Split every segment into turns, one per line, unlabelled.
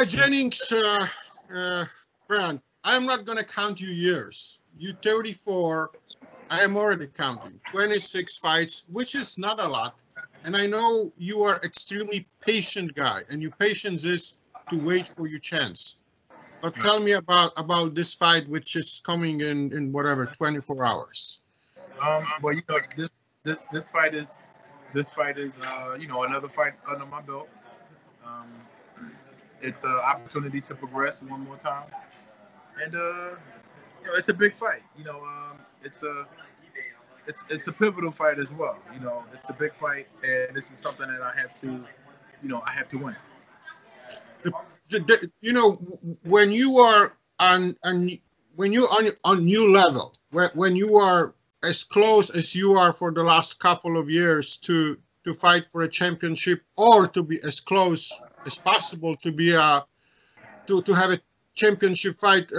Jennings, Bryant, I'm not going to count you years. You 34. I am already counting. 26 fights, which is not a lot. And I know you are extremely patient guy, and your patience is to wait for your chance. But tell me about this fight, which is coming in whatever 24 hours.
Well, this fight is another fight under my belt. Um, it's an opportunity to progress one more time, and it's a big fight. It's a pivotal fight as well. It's a big fight, and this is something that I have to win.
When you are on when you on new level, when you are as close as you are for the last couple of years to fight for a championship, or to be as close as possible to be to have a championship fight,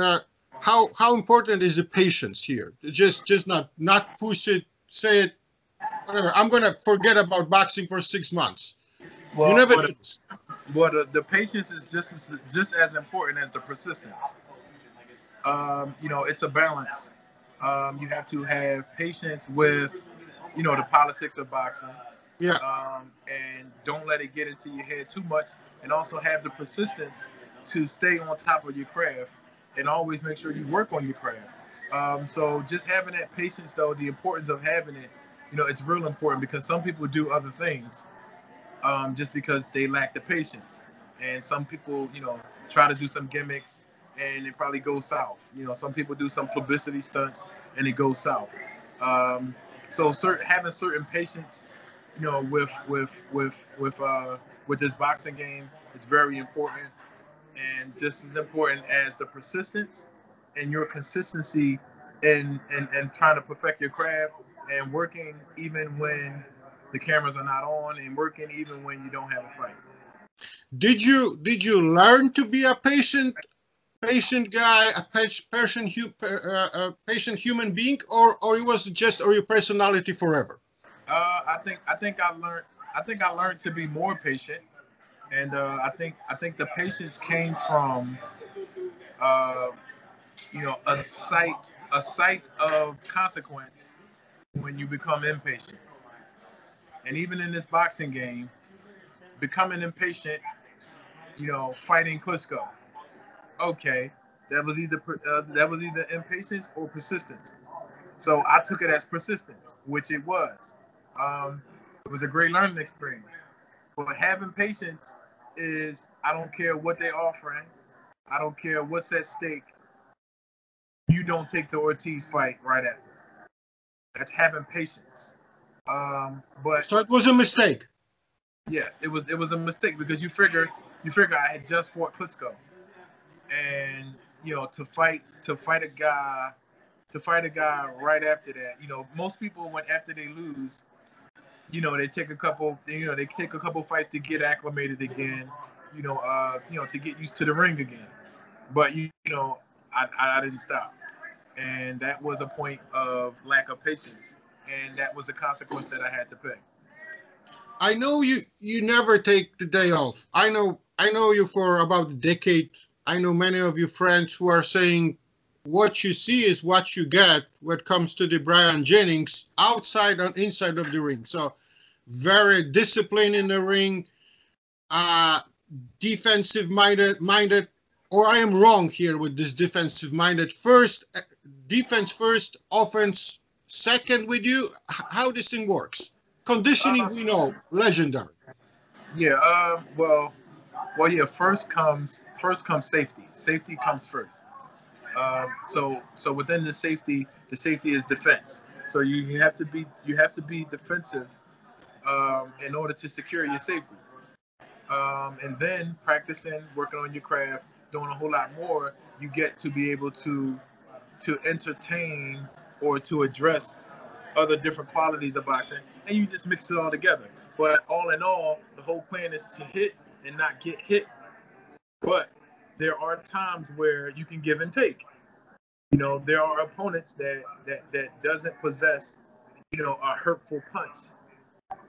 how important is the patience here? Just not push it, say it, whatever. I'm gonna forget about boxing for 6 months. You
Well,
never
well,
do this.
the patience is just as important as the persistence. It's a balance. You have to have patience with the politics of boxing,
Yeah.
and don't let it get into your head too much, and also have the persistence to stay on top of your craft and always make sure you work on your craft. So just having that patience, though, the importance of having it, it's real important because some people do other things just because they lack the patience. And some people, try to do some gimmicks and it probably goes south. Some people do some publicity stunts and it goes south. Um, so having certain patience, with this boxing game, is very important, and just as important as the persistence and your consistency and trying to perfect your craft and working even when the cameras are not on and working even when you don't have a fight.
Did you learn to be a patient guy, a patient human being, or it was just or your personality forever?
I think I learned to be more patient, and I think the patience came from uh, a sight of consequence when you become impatient. And even in this boxing game, becoming impatient, fighting Klitschko. Okay, that was either impatience or persistence. So I took it as persistence, which it was. Um, it was a great learning experience. But having patience is, I don't care what they're offering, I don't care what's at stake. You don't take the Ortiz fight right after. That's having patience. But
So it was a mistake.
yes, it was a mistake because you figure I had just fought Klitschko, and to fight a guy right after that. Most people when after they lose, they take a couple fights to get acclimated again, to get used to the ring again. But I didn't stop, and that was a point of lack of patience, and that was the consequence that I had to pay.
I know you never take the day off. I know you for about a decade. I know many of your friends who are saying what you see is what you get when it comes to the Bryant Jennings outside and inside of the ring. So very disciplined in the ring, uh, defensive minded, or I am wrong here with this defensive minded. First, defense first, offense second with you. How this thing works? Conditioning,
Uh,
we know, legendary.
yeah. Yeah. First comes safety. Safety comes first. So within the safety is defense. So you have to be defensive in order to secure your safety. And then practicing, working on your craft, doing a whole lot more, you get to be able to entertain or to address other different qualities of boxing, and you just mix it all together. But all in all, the whole plan is to hit and not get hit. But there are times where you can give and take. There are opponents that doesn't possess a hurtful punch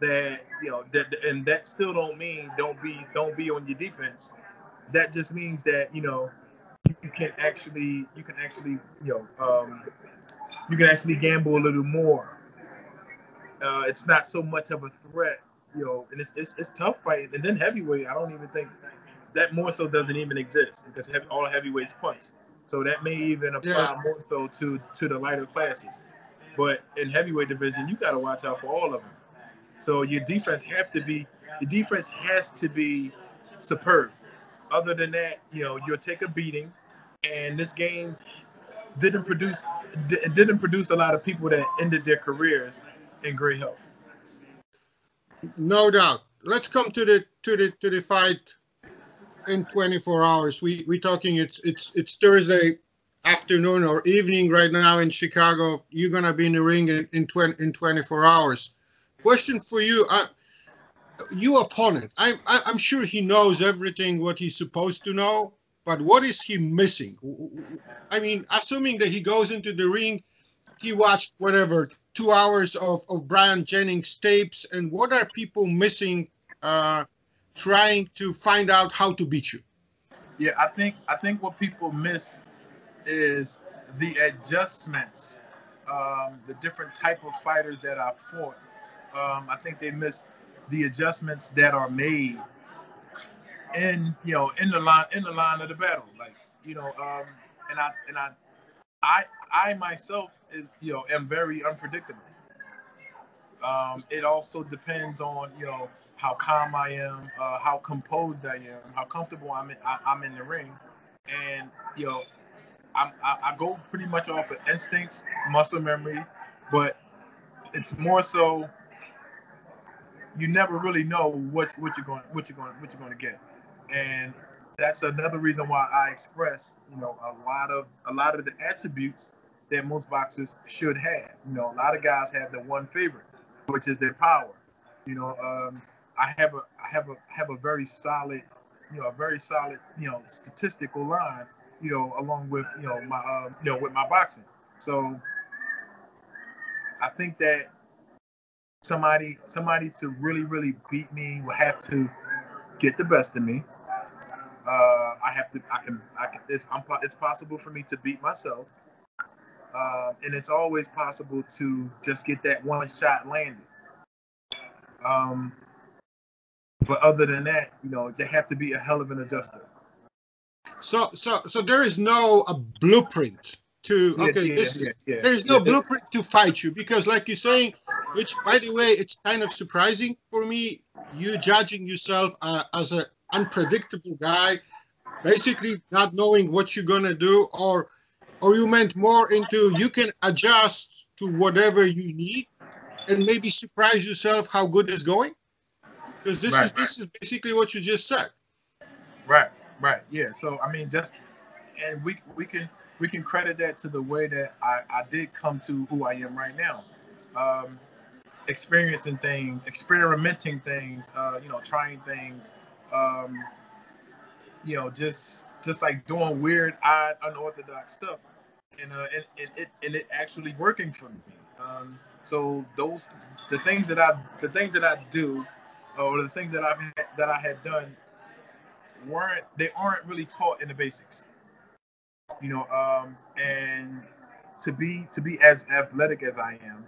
and that still don't mean don't be on your defense. that just means that you can actually you can actually gamble a little more. It's not so much of a threat, and it's tough fighting. And then heavyweight, I don't even think that more so doesn't even exist because all heavyweights punch. So that may even
Yeah.
apply more so to the lighter classes. But in heavyweight division, you got to watch out for all of them. So your defense has to be superb. Other than that, you'll take a beating. And this game didn't produce a lot of people that ended their careers in great health.
No doubt. Let's come to the fight in 24 hours. We talking it's Thursday afternoon or evening right now in Chicago. You're gonna be in the ring in 24 hours. Question for you: your opponent. I'm sure he knows everything what he's supposed to know, but what is he missing? I mean, assuming that he goes into the ring, he watched whatever 2 hours of Bryant Jennings tapes, and what are people missing? Trying to find out how to beat you.
Yeah, I think what people miss is the adjustments, the different type of fighters that I fought. I think they miss the adjustments that are made in the line of the battle. Like and I myself am very unpredictable. It also depends on how calm I am, how composed I am, how comfortable I'm in the ring, and I go pretty much off of instincts, muscle memory, but it's more so you never really know what you're going to get, and that's another reason why I express a lot of the attributes that most boxers should have. A lot of guys have the one favorite, which is their power. I have a very solid, statistical line, along with with my boxing. So I think that somebody to really beat me will have to get the best of me. It's possible for me to beat myself, and it's always possible to just get that one shot landed. Um, but other than that, they have to be a hell of an adjuster.
So there is no a blueprint to there is no blueprint to fight you, because like you're saying, which by the way it's kind of surprising for me, you judging yourself as an unpredictable guy, basically not knowing what you're gonna do, or you meant more into you can adjust to whatever you need and maybe surprise yourself how good it's going, because this is basically what you just said.
Right. Yeah. So I mean, and we can credit that to the way that I did come to who I am right now. Um, Experiencing things, experimenting things, trying things, um, just like doing weird, odd, unorthodox stuff, and it actually working for me. So the things that I do, or the things that I had done, aren't really taught in the basics. And to be as athletic as I am,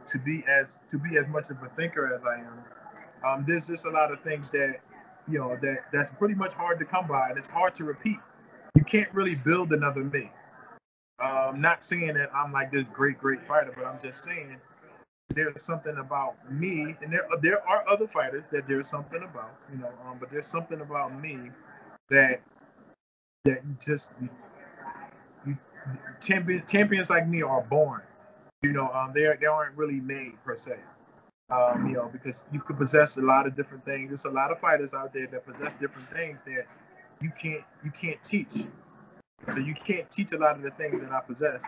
to be as much of a thinker as I am, there's just a lot of things that that's pretty much hard to come by, and it's hard to repeat. You can't really build another me. Not saying that I'm like this great fighter, but I'm just saying there's something about me, and there are other fighters that there's something about, but there's something about me that you champions like me are born. They aren't really made per se. Because you could possess a lot of different things. There's a lot of fighters out there that possess different things that you can't teach. So you can't teach a lot of the things that I possess,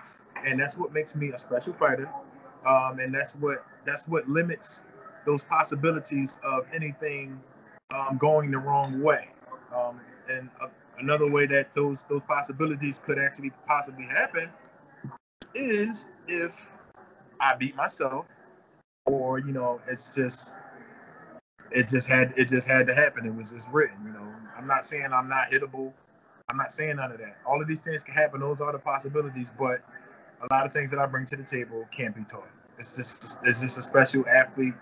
and that's what makes me a special fighter. And that's what limits those possibilities of anything going the wrong way. And another way that those possibilities could actually possibly happen is if I beat myself, or it just had to happen. It was just written. I'm not saying I'm not hittable. I'm not saying none of that. All of these things can happen. Those are the possibilities, but a lot of things that I bring to the table can't be taught. It's just a special athlete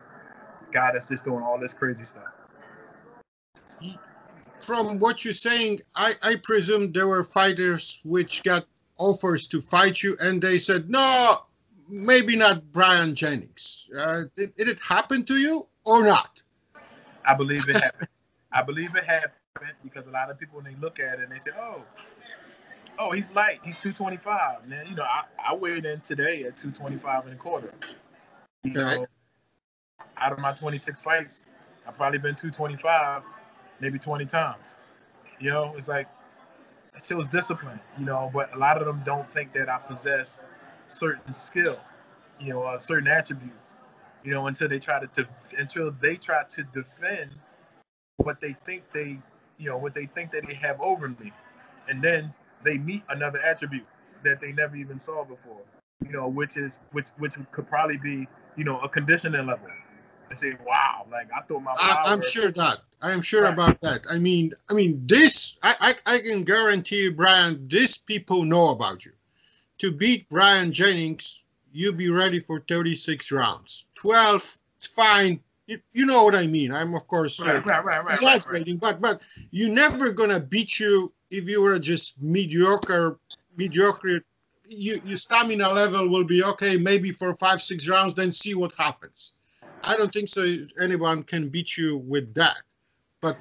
guy that's just doing all this crazy stuff.
From what you're saying, I presume there were fighters which got offers to fight you, and they said, no, maybe not Bryant Jennings. Did it happen to you or not?
I believe it happened. I believe it happened because a lot of people, when they look at it, and they say, oh, he's light. He's 225. Now, I weighed in today at 225 and a quarter. You know, out of my 26 fights, I've probably been 225 maybe 20 times. It's like, it shows discipline, but a lot of them don't think that I possess certain skill, certain attributes, until they try to defend what they think that they have over me. And then they meet another attribute that they never even saw before, which could probably be, a conditioning level. I say, wow, like I thought my power.
I'm sure that. I am sure
Right.
about that. I mean, this, I can guarantee you, Brian, these people know about you. To beat Bryant Jennings, you be ready for 36 rounds. 12, it's fine. You know what I mean. I'm, of course,
Right.
exaggerating, but you're never going to beat you if you were just mediocre. Your stamina level will be okay, maybe for 5-6 rounds, then see what happens. I don't think so anyone can beat you with that. But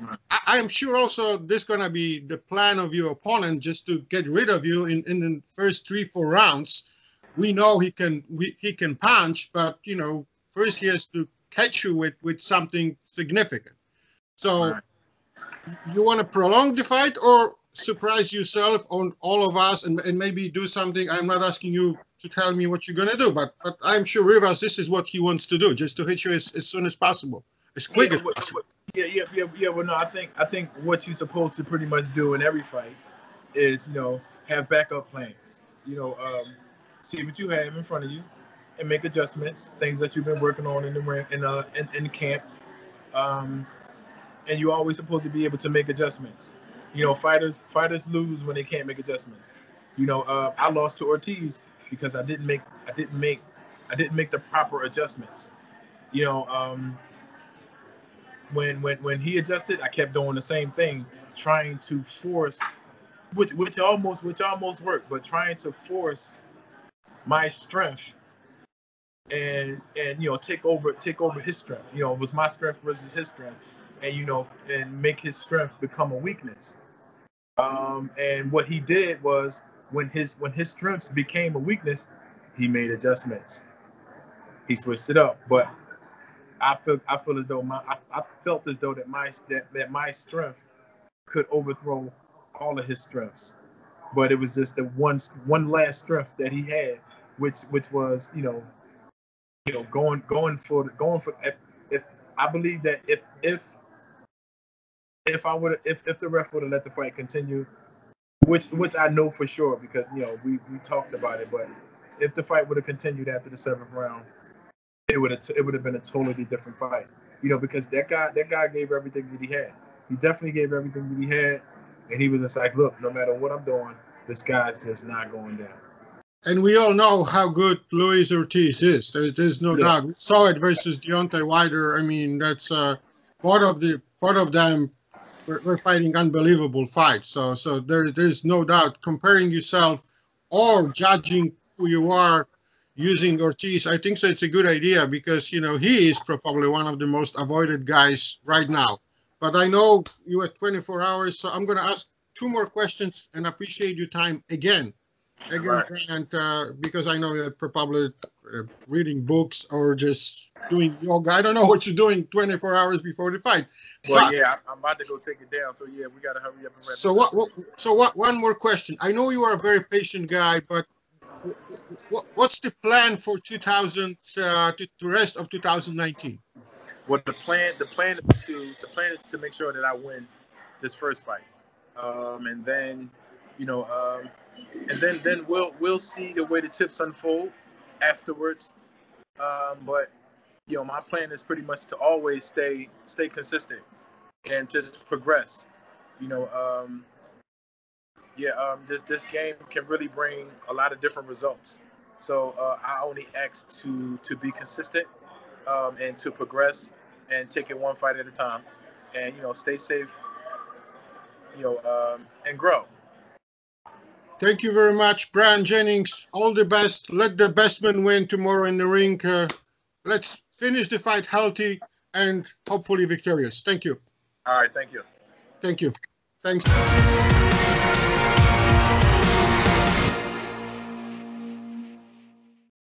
I'm sure also this is going to be the plan of your opponent, just to get rid of you in the first 3-4 rounds. We know he can punch, but, first he has to catch you with something significant. So you want to prolong the fight or surprise yourself on all of us and maybe do something? I'm not asking you to tell me what you're going to do, but I'm sure Rivas, this is what he wants to do, just to hit you as soon as possible, as quick as possible.
Yeah. Well, no, I think what you're supposed to pretty much do in every fight is, have backup plans. See what you have in front of you and make adjustments, things that you've been working on in the ring, in camp. And you're always supposed to be able to make adjustments. Fighters lose when they can't make adjustments. I lost to Ortiz because I didn't make the proper adjustments. When he adjusted, I kept doing the same thing, trying to force, which almost worked, but trying to force my strength and take over his strength. It was my strength versus his strength, and make his strength become a weakness. And what he did was when his strengths became a weakness, he made adjustments. He switched it up, but I felt as though that my strength could overthrow all of his strengths, but it was just the one last strength that he had, which was going for. If I believe that if the ref would have let the fight continue, which I know for sure because we talked about it, but if the fight would have continued after the 7th round, it would have been a totally different fight. Because that guy gave everything that he had. He definitely gave everything that he had, and he was just like, look, no matter what I'm doing, this guy's just not going down.
And we all know how good Luis Ortiz is. There's no doubt. We saw it versus Deontay Wilder. I mean, that's part of them. We're fighting unbelievable fights. So there's no doubt. Comparing yourself or judging who you are using Ortiz, I think so. It's a good idea because he is probably one of the most avoided guys right now. But I know you had 24 hours, so I'm going to ask 2 more questions and appreciate your time again, Grant, because I know you're probably reading books or just doing yoga. I don't know what you're doing 24 hours before the fight.
Well, I'm about to go take it down. So we got to hurry up and wrap.
So one more question. I know you are a very patient guy, but what's the plan for the rest of 2019?
Well, the plan is to make sure that I win this first fight, and then then we'll see the way the chips unfold afterwards. But my plan is pretty much to always stay consistent and just progress. You know, this game can really bring a lot of different results. So I only ask to be consistent and to progress and take it one fight at a time, and stay safe, and grow.
Thank you very much, Bryant Jennings. All the best. Let the best man win tomorrow in the ring. Let's finish the fight healthy and hopefully victorious. Thank you.
All right, thank you.
Thank you. Thanks.